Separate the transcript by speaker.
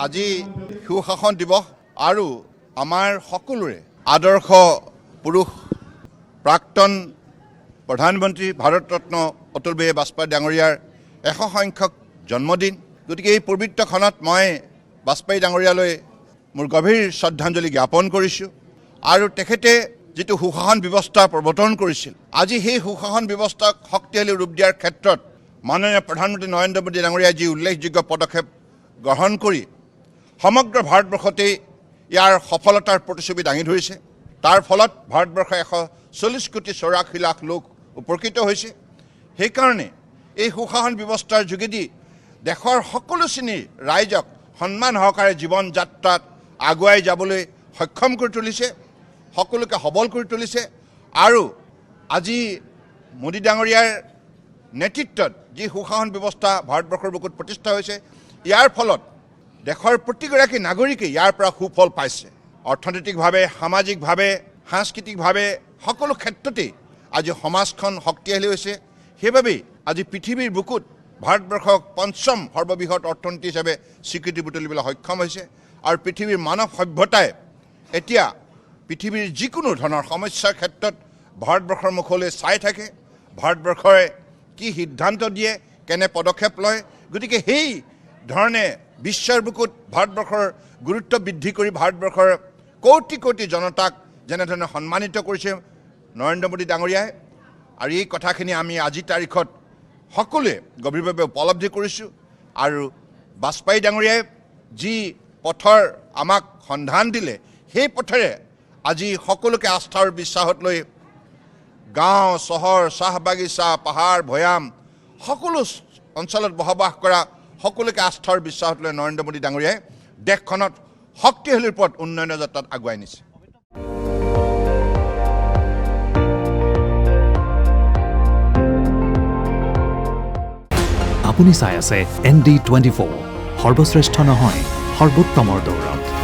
Speaker 1: আজি সুশাসন দিৱস আৰু আমাৰ সকলোৰে আদৰ্শ পুৰুষ প্ৰাক্তন প্ৰধানমন্ত্ৰী ভাৰতৰত্ন অটল বিহাৰী বাজপেয়ী ডাঙৰীয়াৰ 100 সংখ্যক জন্মদিন। গতিকে এই পবিত্ৰ ক্ষণত মই বাজপেয়ী ডাঙৰীয়ালৈ মোৰ গভীৰ শ্ৰদ্ধাঞ্জলি জ্ঞাপন কৰিছোঁ আৰু তেখেতে যিটো সুশাসন ব্যৱস্থা প্ৰৱৰ্তন কৰিছিল, আজি সেই সুশাসন ব্যৱস্থাক শক্তিশালী ৰূপ দিয়াৰ ক্ষেত্ৰত মাননীয় প্ৰধানমন্ত্ৰী নৰেন্দ্ৰ মোদী ডাঙৰীয়াই যি উল্লেখযোগ্য পদক্ষেপ গ্ৰহণ কৰি সমগ্ৰ ভাৰতবৰ্ষতে ইয়াৰ সফলতাৰ প্ৰতিচ্ছবি দাঙি ধৰিছে। তাৰ ফলত ভাৰতবৰ্ষৰ 140 কোটি 84 লাখ লোক উপকৃত হৈছে। সেইকাৰণে এই সুশাসন ব্যৱস্থাৰ যোগেদি দেশৰ সকলো শ্ৰেণীৰ ৰাইজক সন্মান সহকাৰে জীৱন যাত্ৰাত আগুৱাই যাবলৈ সক্ষম কৰি তুলিছে, সকলোকে সবল কৰি তুলিছে। আৰু আজি মোদী ডাঙৰীয়াৰ নেতৃত্বত যি সুশাসন ব্যৱস্থা ভাৰতবৰ্ষৰ বুকুত প্ৰতিষ্ঠা হৈছে, ইয়াৰ ফলত দেশৰ প্ৰতিগৰাকী নাগৰিকে ইয়াৰ পৰা সুফল পাইছে। অৰ্থনৈতিকভাৱে, সামাজিকভাৱে, সাংস্কৃতিকভাৱে সকলো ক্ষেত্ৰতেই আজি সমাজখন শক্তিশালী হৈছে। সেইবাবেই আজি পৃথিৱীৰ বুকুত ভাৰতবৰ্ষক পঞ্চম সৰ্ববৃহৎ অৰ্থনীতি হিচাপে স্বীকৃতি বুটলিবলৈ সক্ষম হৈছে। আৰু পৃথিৱীৰ মানৱ সভ্যতাই এতিয়া পৃথিৱীৰ যিকোনো ধৰণৰ সমস্যাৰ ক্ষেত্ৰত ভাৰতবৰ্ষৰ মুখলৈ চাই থাকে, ভাৰতবৰ্ষই কি সিদ্ধান্ত দিয়ে, কেনে পদক্ষেপ লয়। গতিকে সেই ধৰণে বিশ্বৰ বুকুত ভাৰতবৰ্ষৰ গুৰুত্ব বৃদ্ধি কৰি ভাৰতবৰ্ষৰ কোটি কোটি জনতাক যেনেধৰণে সন্মানিত কৰিছে নৰেন্দ্ৰ মোদী ডাঙৰীয়াই। আৰু এই কথাখিনি আমি আজিৰ তাৰিখত সকলোৱে গভীৰভাৱে উপলব্ধি কৰিছোঁ। আৰু বাজপেয়ী ডাঙৰীয়াই যি পথৰ আমাক সন্ধান দিলে, সেই পথেৰে আজি সকলোকে আস্থা আৰু বিশ্বাসত লৈ গাঁও, চহৰ, চাহ বাগিচা, পাহাৰ, ভৈয়াম সকলো অঞ্চলত বসবাস কৰা সকলোকে আস্থাৰ বিশ্বাসত লৈ নৰেন্দ্ৰ মোদী ডাঙৰীয়াই দেশখনত শক্তিশালী ৰূপত উন্নয়নৰ যাত্ৰাত আগুৱাই নিছে।
Speaker 2: আপুনি চাই আছে ND24, সৰ্বশ্ৰেষ্ঠ নহয় সৰ্বোত্তমৰ দৌৰত।